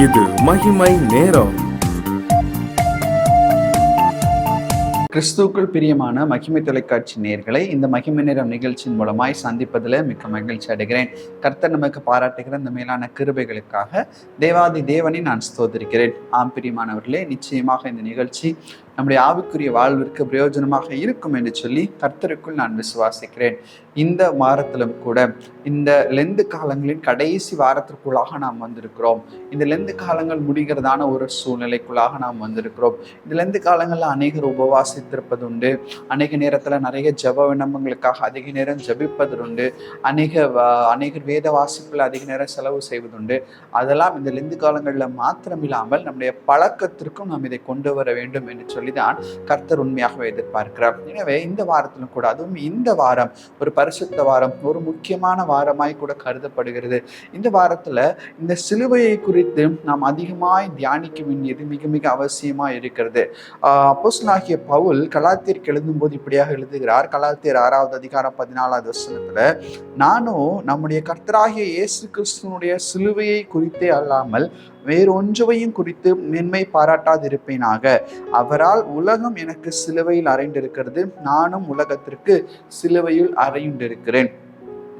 இது மகிமை நேரம். கிறிஸ்துவுக்குள் பிரியமான மகிமை தொலைக்காட்சி நேயர்களை இந்த மகிமை நேரம் நிகழ்ச்சியின் மூலமாய் சந்திப்பதில் மிக்க மகிழ்ச்சி அடைகிறேன். கர்த்தர் நமக்கு பாராட்டுகிற இந்த மேலான கிருபைகளுக்காக தேவாதி தேவனை நான் ஸ்தோத்திரிக்கிறேன். பிரியமானவர்களே, நிச்சயமாக இந்த நிகழ்ச்சி நம்முடைய ஆவிக்குரிய வாழ்விற்கு பிரயோஜனமாக இருக்கும் என்று சொல்லி கர்த்தருக்குள் நான் விசுவாசிக்கிறேன். இந்த வாரத்திலும் கூட இந்த லெந்து காலங்களின் கடைசி வாரத்திற்குள்ளாக நாம் வந்திருக்கிறோம். இந்த லெந்து காலங்கள் முடிகிறதான ஒரு சூழ்நிலைக்குள்ளாக நாம் வந்திருக்கிறோம். இந்த லெந்து காலங்களில் அநேகர் உபவாசித்திருப்பது உண்டு. அநேக நேரத்தில் நிறைய ஜப விண்ணப்பங்களுக்காக அதிக நேரம் ஜபிப்பது உண்டு. அநேகர் வேத வாசிப்பில் அதிக நேரம் செலவு செய்வதுண்டு. அதெல்லாம் இந்த லெந்து காலங்களில் மாத்திரமில்லாமல் நம்முடைய பழக்கத்திற்கும் நாம் இதை கொண்டு வர வேண்டும் என்று சொல்லிதான் கர்த்தர் உண்மையாகவே எதிர்பார்க்கிறார். எனவே இந்த வாரத்திலும் கூட, அதுவும் இந்த வாரம் ஒரு பரிசுத்த வாரம், ஒரு முக்கியமான வாரமாய் கூட கருதப்படுகிறது. இந்த வாரத்துல இந்த சிலுவையை குறித்து நாம் அதிகமாய் தியானிக்க வேண்டியது மிக மிக அவசியமா இருக்கிறது. அப்போஸ்தலனாகிய பவுல் கலாத்தியருக்கு எழுதும் போது இப்படியாக எழுதுகிறார். கலாத்தியர் 6வது அதிகாரம் 14வது வசனத்துல, நானும் நம்முடைய கர்த்தராகிய இயேசு கிறிஸ்துவனுடைய சிலுவையை குறித்தே அல்லாமல் வேறொன்றையும் குறித்து மேன்மை பாராட்டாதிருப்பேனாக. அவரால் உலகம் எனக்கு சிலுவையில் அறைந்திருக்கிறது, நானும் உலகத்திற்கு சிலுவையில் அறையுண்டிருக்கிறேன்.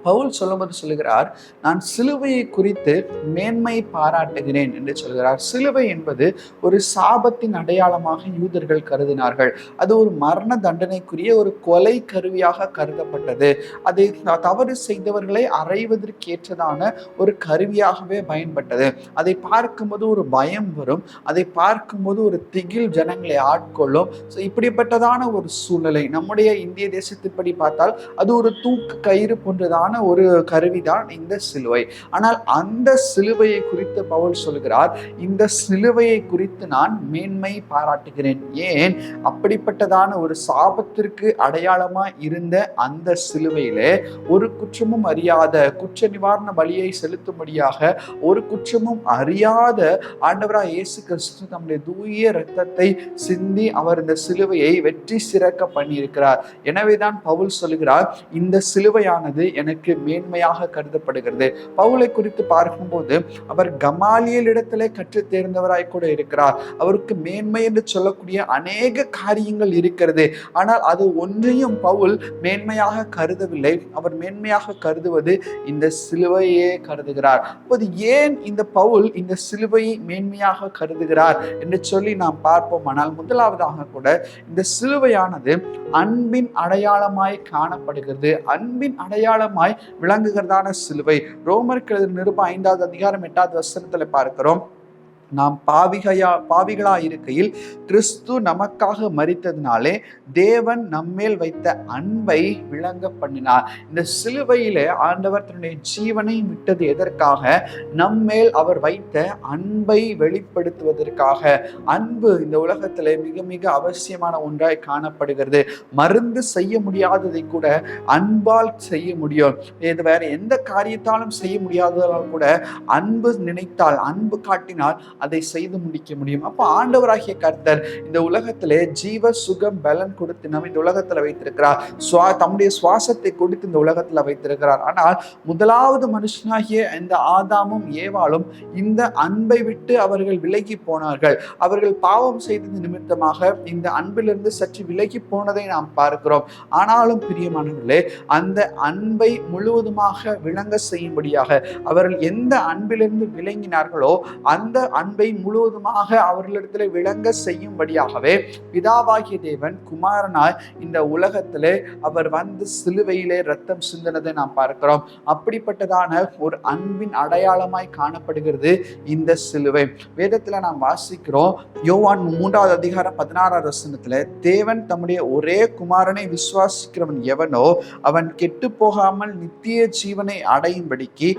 பவுல் சொல்லும்போது சொல்லுகிறார், நான் சிலுவையை குறித்து மேன்மை பாராட்டுகிறேன் என்று சொல்கிறார். சிலுவை என்பது ஒரு சாபத்தின் அடையாளமாக யூதர்கள் கருதினார்கள். அது ஒரு மரண தண்டனைக்குரிய ஒரு கொலை கருவியாக கருதப்பட்டது. அதை தவறு செய்தவர்களை அறைவதற்கேற்றதான ஒரு கருவியாகவே பயன்பட்டது. அதை பார்க்கும்போது ஒரு பயம் வரும், அதை பார்க்கும்போது ஒரு திகில் ஜனங்களை ஆட்கொள்ளும். இப்படிப்பட்டதான ஒரு சூழ்நிலை நம்முடைய இந்திய தேசத்தின்படி பார்த்தால் அது ஒரு தூக்கு கயிறு போன்றதான ஒரு கருவிதான் இந்த சிலுவை. ஆனால் அந்த சிலுவையை குறித்து பவுல் சொல்கிறார், இந்த சிலுவையை குறித்து நான் மேன்மை பாராட்டுகிறேன். ஏன்? அப்படிப்பட்டதான ஒரு சாபத்திற்கு அடையாளமா இருந்த அந்த சிலுவையிலே ஒரு குற்றமும் அறியாத, குற்ற நிவாரண பலியை செலுத்தும்படியாக ஒரு குற்றமும் அறியாத ஆண்டவராய் இயேசு கிறிஸ்து தம்முடைய தூய இரத்தத்தை சிந்தி அவர் இந்த சிலுவையை வெற்றி சிறக்க பண்ணியிருக்கிறார். எனவேதான் பவுல் சொல்கிறார், இந்த சிலுவையானது எனக்கு மேன்மையாக கருதப்படுகிறது. பவுலை குறித்து பார்க்கும்போது அவர் கமாலியல் இடத்திலே கற்று தேர்ந்தவராய் கூட இருக்கிறார். அவருக்கு மேன்மை என்று சொல்லக்கூடிய அநேக காரியங்கள் இருக்கிறது. ஆனால் அது ஒன்றையும் பவுல் மேன்மையாக கருதவில்லை. அவர் மேன்மையாக கருதுவது இந்த சிலுவையே கருதுகிறார். அப்போது ஏன் இந்த பவுல் இந்த சிலுவையை மேன்மையாக கருதுகிறார் என்று சொல்லி நாம் பார்ப்போம். ஆனால் முதலாவதாக கூட இந்த சிலுவையானது அன்பின் அடையாளமாய் காணப்படுகிறது. அன்பின் அடையாளமாய் விளங்குகிறதான சிலுவை. ரோமருக்கு எழுதின நிருபம் 5வது அதிகாரம் 8வது வசனத்துல பார்க்கிறோம், நாம் பாவிகளா இருக்கையில் கிறிஸ்து நமக்காக மரித்ததினாலே தேவன் நம்மேல் வைத்த அன்பை விளங்க பண்ணினார். இந்த சிலுவையிலே ஆண்டவர் தன்னுடைய ஜீவனை விட்டது எதற்காக? நம்மேல் அவர் வைத்த அன்பை வெளிப்படுத்துவதற்காக. அன்பு இந்த உலகத்திலே மிக மிக அவசியமான ஒன்றாய் காணப்படுகிறது. மருந்து செய்ய முடியாததை கூட அன்பால் செய்ய முடியும். இது வேற எந்த காரியத்தாலும் செய்ய முடியாததால் கூட அன்பு நினைத்தால், அன்பு காட்டினால் அதை செய்து முடிக்க முடியும். அப்போ ஆண்டவராகிய கர்த்தர் இந்த உலகத்திலே ஜீவ சுகம் பலன் கொடுத்து நம்ம இந்த உலகத்துல வைத்திருக்கிறார். தம்முடைய சுவாசத்தை கொடுத்து இந்த உலகத்துல வைத்திருக்கிறார். ஆனால் முதலாவது மனுஷனாகிய இந்த ஆதாமும் ஏவாளும் இந்த அன்பை விட்டு அவர்கள் விலகி போனார்கள். அவர்கள் பாவம் செய்தது நிமித்தமாக இந்த அன்பிலிருந்து சற்று விலகி போனதை நாம் பார்க்கிறோம். ஆனாலும் பிரியமானவர்களே, அந்த அன்பை முழுவதுமாக விளங்க செய்யும்படியாக அவர்கள் எந்த அன்பிலிருந்து விளங்கினார்களோ அந்த அன்பை முழுவதுமாக அவர்களிடத்தில் விளங்க செய்யும்படியாகவே பிதாவாகிய தேவன் குமாரனாய் இந்த உலகத்திலே அவர் வந்து சிலுவையிலே ரத்தம் சிந்தினதை நாம் பார்க்கிறோம். அப்படிப்பட்டதான ஒரு அன்பின் அடையாளமாய் காணப்படுகிறது இந்த சிலுவை. வேதத்துல நாம் வாசிக்கிறோம், யோவான் 3வது அதிகாரம் 16வது வசனத்துல, தேவன் தம்முடைய ஒரே குமாரனை விசுவாசிக்கிறவன் எவனோ அவன் கெட்டு போகாமல் நித்திய ஜீவனை அடையும்படிக்கு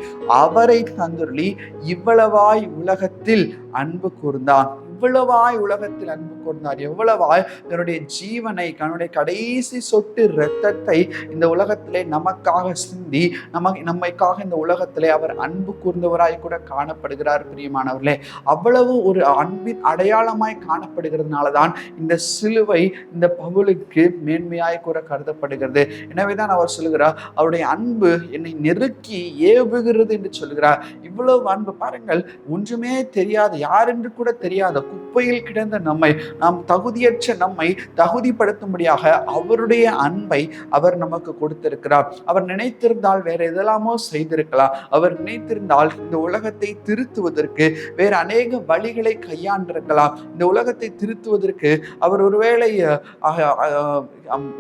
அவரை தந்துள்ளி இவ்வளவாய் உலகத்தில் அன்பு கூர்ந்தான். இவ்வளவாய் உலகத்தில் அன்பு கூர்ந்தார், எவ்வளவாய் தன்னுடைய ஜீவனை, தன்னுடைய கடைசி சொட்டு இரத்தத்தை இந்த உலகத்திலே நமக்காக சிந்தி நம்மைக்காக இந்த உலகத்திலே அவர் அன்பு கூர்ந்தவராய் கூட காணப்படுகிறார். பிரியமானவர்களே, அவ்வளவு ஒரு அன்பின் அடையாளமாய் காணப்படுகிறதுனாலதான் இந்த சிலுவை இந்த பவுலுக்கு மேன்மையாய் கூட கருதப்படுகிறது. எனவேதான் அவர் சொல்லுகிறார், அவருடைய அன்பு என்னை நெருக்கி ஏவுகிறது என்று சொல்கிறார். இவ்வளவு அன்பு பாருங்கள், ஒன்றுமே தெரியாத, யார் என்று கூட தெரியாத குப்பையில் கிடந்த நம்மை, நாம் தகுதியற்ற நம்மை தகுதிப்படுத்தும்படியாக அவருடைய அன்பை அவர் நமக்கு கொடுத்திருக்கிறார். அவர் நினைத்திருந்தால் வேற எதெல்லாமோ செய்திருக்கலாம். அவர் நினைத்திருந்தால் இந்த உலகத்தை திருத்துவதற்கு வேற அநேக வழிகளை கையாண்டிருக்கலாம். இந்த உலகத்தை திருத்துவதற்கு அவர் ஒருவேளை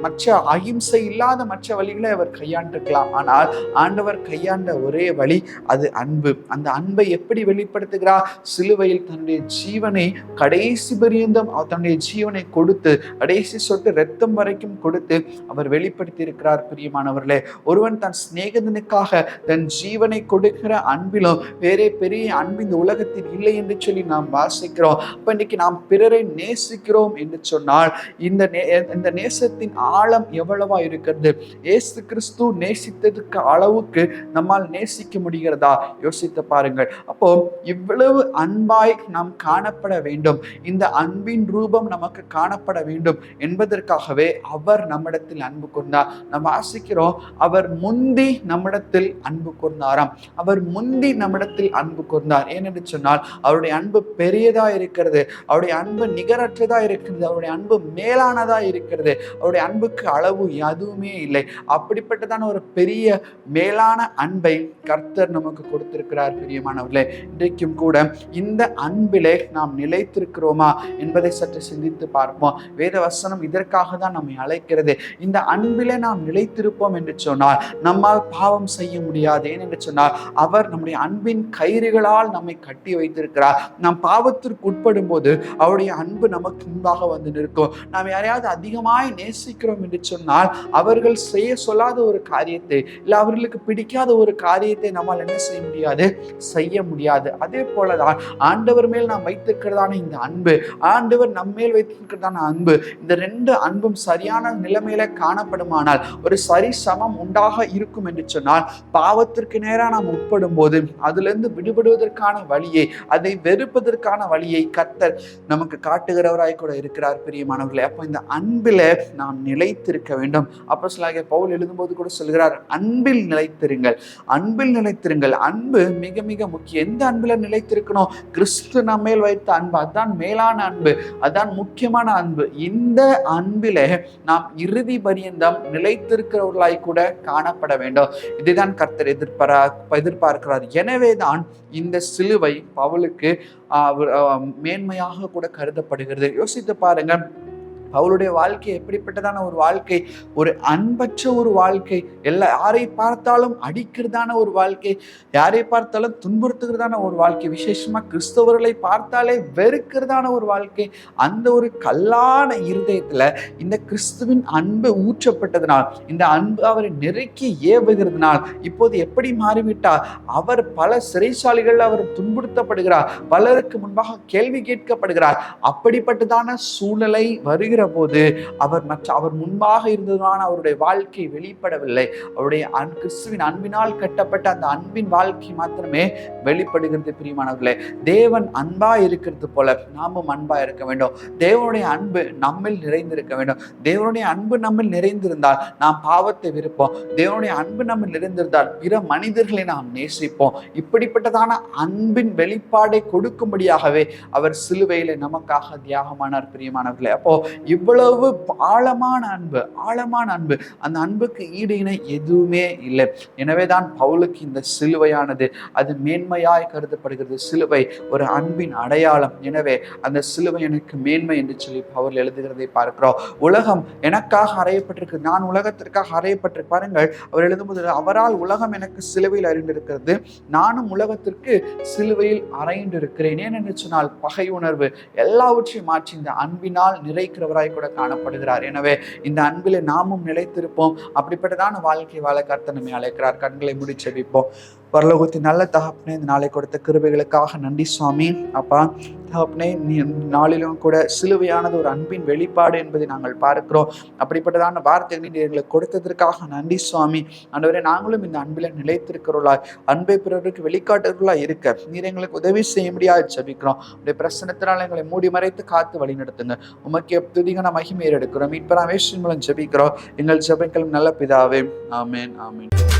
மற்ற அகிம்சை இல்லாத மற்ற வழிகளை அவர் கையாண்டிருக்கலாம். ஆனால் ஆண்டவர் கையாண்ட ஒரே வழி அது அன்பு. அந்த அன்பை எப்படி வெளிப்படுத்துகிறார்? சிலுவையில் தன்னுடைய ஜீவனை கடைசி பரியந்தம் தன்னுடைய ஜீவனை கொடுத்து, கடைசி சொட்டு இரத்தம் வரைக்கும் கொடுத்து அவர் வெளிப்படுத்தி இருக்கிறார். பிரியமானவர்களே, ஒருவன் தன் சிநேகிதனுக்காக தன் ஜீவனை கொடுக்கிற அன்பிலும் வேறே பெரிய அன்பு இந்த உலகத்தில் இல்லை என்று சொல்லி நாம் வாசிக்கிறோம். அப்ப இன்னைக்கு நாம் பிறரை நேசிக்கிறோம் என்று சொன்னால் இந்த நேசத்தின் ஆழம் எவ்வளவா இருக்கிறது? இயேசு கிறிஸ்து நேசித்ததுக்கு அளவுக்கு நம்மால் நேசிக்க முடிகிறதா? யோசித்து பாருங்கள். அப்போ இவ்வளவு அன்பாய் நாம் காணப்பட வேண்டும், இந்த அன்பின் ரூபம் நமக்கு காணப்பட வேண்டும் என்பதற்காகவே அவர் நம்மிடத்தில் அன்பு கூர்ந்தார். நாம் வாசிக்கிறோம், அவர் முந்தி நம்மிடத்தில் அன்பு கூர்ந்தாராம். அவர் முந்தி நம்மிடத்தில் அன்பு கூர்ந்தார். ஏனென்று சொன்னால் அவருடைய அன்பு பெரியதா இருக்கிறது, அவருடைய அன்பு நிகரற்றதா இருக்கிறது, அவருடைய அன்பு மேலானதா இருக்கிறது. அவருடைய அன்புக்கு அளவு எதுவுமே இல்லை. அப்படிப்பட்டதான ஒரு பெரிய மேலான அன்பை கர்த்தர் நமக்கு கொடுத்திருக்கிறார். பிரியமானவர்களே, இன்றைக்கும் கூட இந்த அன்பிலே நாம் நிலைத்திருக்கிறோமா என்பதை சற்று சிந்தித்து பார்ப்போம். வேத வசனம் இதற்காக தான் நம்மை அழைக்கிறது. இந்த அன்பிலே நாம் நிலைத்திருப்போம் என்று சொன்னால் நம்மால் பாவம் செய்ய முடியாது. ஏனென்று சொன்னால் அவர் நம்முடைய அன்பின் கயிறுகளால் நம்மை கட்டி வைத்திருக்கிறார். நாம் பாவத்திற்கு உட்படும் போது அவருடைய அன்பு நமக்கு முன்பாக வந்து நிற்கும். நாம் யாரையாவது அதிகமாய் நேசிக்கிறோம் என்று சொன்னால் அவர்கள் செய்ய சொல்லாத ஒரு காரியத்தை, இல்லை அவர்களுக்கு பிடிக்காத ஒரு காரியத்தை நம்மால் என்ன செய்ய முடியாது? செய்ய முடியாது. அதே போலதான் ஆண்டவர் மேல் நாம் வைத்திருக்கிறதான இந்த அன்பு, ஆண்டவர் நம்ம மேல் வைத்திருக்கிறதான அன்பு, இந்த ரெண்டு அன்பும் சரியான நிலைமையில காணப்படுமானால், ஒரு சரி சமம் உண்டாக இருக்கும் என்று சொன்னால், பாவத்திற்கு நேராக நாம் உட்படும் போது அதிலிருந்து விடுபடுவதற்கான வழியை, அதை வெறுப்பதற்கான வழியை கர்த்தர் நமக்கு காட்டுகிறவராய் கூட இருக்கிறார். பிரியமானவர்களே, அப்போ இந்த அன்பில நாம் நிலைத்திருக்க வேண்டும். அப்போஸ்தலனாகிய பவுல் எழுதும்போது கூட சொல்கிறார், அன்பில் நிலைத்திருங்கள், அன்பில் நிலைத்திருங்கள். அன்பு மிக மிக முக்கியம். எந்த அன்பில நிலைத்திருக்கணும்? கிறிஸ்து நம்மேல் வைத்த அன்பு, அதான் மேலான அன்பு, அதான் முக்கியமான அன்பு. இந்த அன்பிலே நாம் இறுதி பரியந்தம் நிலைத்திருக்கிறவர்களாய் கூட காணப்பட வேண்டும். இதுதான் கர்த்தர் எதிர்பார்க்கிறார். எனவேதான் இந்த சிலுவை பவுலுக்கு மேன்மையாக கூட கருதப்படுகிறது. யோசித்து பாருங்க, அவளுடைய வாழ்க்கை எப்படிப்பட்டதான ஒரு வாழ்க்கை? ஒரு அன்பற்ற ஒரு வாழ்க்கை, யாரை பார்த்தாலும் அடிக்கிறதான ஒரு வாழ்க்கை, யாரை பார்த்தாலும் துன்புறுத்துகிறதான ஒரு வாழ்க்கை, விசேஷமா கிறிஸ்தவர்களை பார்த்தாலே வெறுக்கிறதான ஒரு வாழ்க்கை. அந்த ஒரு கல்லான இருதயத்துல இந்த கிறிஸ்துவின் அன்பு ஊற்றப்பட்டதனால், இந்த அன்பு அவரை நெருக்கி ஏவுகிறதுனால் இப்போது எப்படி மாறிவிட்டார்? அவர் பல சிறைச்சாலைகள் அவர் துன்புறுத்தப்படுகிறார், பலருக்கு முன்பாக கேள்வி கேட்கப்படுகிறார். அப்படிப்பட்டதான சூழ்நிலை வருகிற போது அவர் முன்பாக இருந்ததான அவருடைய வாழ்க்கை வெளிப்படவில்லை. அவருடைய கிறிஸ்துவின் அன்பினால் கட்டப்பட்ட அந்த அன்பின் வாழ்க்கை மாத்திரமே வெளிப்படுகிறது. பிரியமானவர்களே, தேவன் அன்பா இருக்கிறது போல நாமும் அன்பா இருக்க வேண்டும். தேவனுடைய அன்பு நம்மில் நிறைந்திருக்க வேண்டும். தேவனுடைய அன்பு நம்மில் நிறைந்திருந்தால் நாம் பாவத்தை விருப்போம். தேவனுடைய அன்பு நம்மில் நிறைந்திருந்தால் பிற மனிதர்களை நாம் நேசிப்போம். இப்படிப்பட்டதான அன்பின் வெளிப்பாடை கொடுக்கும்படியாகவே அவர் சிலுவையிலே நமக்காக தியாகமானார். பிரியமானவர்களே, அப்போ இவ்வளவு ஆழமான அன்பு, அந்த அன்புக்கு ஈடு இணை எதுவுமே இல்லை. எனவேதான் பவுலுக்கு இந்த சிலுவையானது அது மேன்மையாய் கருதப்படுகிறது. சிலுவை ஒரு அன்பின் அடையாளம். எனவே அந்த சிலுவை எனக்கு மேன்மை என்று சொல்லி பவுல் எழுதுகிறதை பார்க்கிறோம். உலகம் எனக்காக அறையப்பட்டிருக்கு, நான் உலகத்திற்காக அறையப்பட்டிருக்கு. பாருங்கள், அவர் எழுதும்போது, அவரால் உலகம் எனக்கு சிலுவையில் அறிந்திருக்கிறது, நானும் உலகத்திற்கு சிலுவையில் அறைந்திருக்கிறேன். ஏனென்று சொன்னால் பகை உணர்வு எல்லாவற்றையும் மாற்றி இந்த அன்பினால் நிறைக்கிறவராய் கூட காணப்படுகிறார். எனவே இந்த அன்பிலே நாமும் நிலைத்திருப்போம். அப்படிப்பட்டதான வாழ்க்கை வாழ கர்த்தர் நம்மை அழைக்கிறார். கண்களை மூடி ஜெபிப்போம். பரலோகத்தின் நல்ல தகப்பனே, இந்த நாளை கொடுத்த கிருபைகளுக்காக நன்றி சுவாமி. அப்பா தகப்பனே, நாளிலும் கூட சிலுவையானது ஒரு அன்பின் வெளிப்பாடு என்பதை நாங்கள் பார்க்கிறோம். அப்படிப்பட்டதான வார்த்தைகளை நீர் எங்களுக்கு கொடுத்ததற்காக நன்றி சுவாமி. ஆண்டவரே, நாங்களும் இந்த அன்பில் நிலைத்திருக்கிறவர்களாய், அன்பை பிறருக்கு வெளிக்காட்டுறவர்களாய் இருக்க நீர் எங்களுக்கு உதவி செய்ய முடியாது ஜெபிக்கிறோம். உடைய பிரசன்னத்தினால் எங்களை மூடி மறைத்து காத்து வழி நடத்துங்க. உமக்கு துதிகன மகிமையை எடுக்கிறோம். இப்ப நாம் இயேசுவின் மூலம் ஜெபிக்கிறோம். எங்கள் ஜெபங்களும் நல்ல பிதாவே. ஆமென், ஆமென்.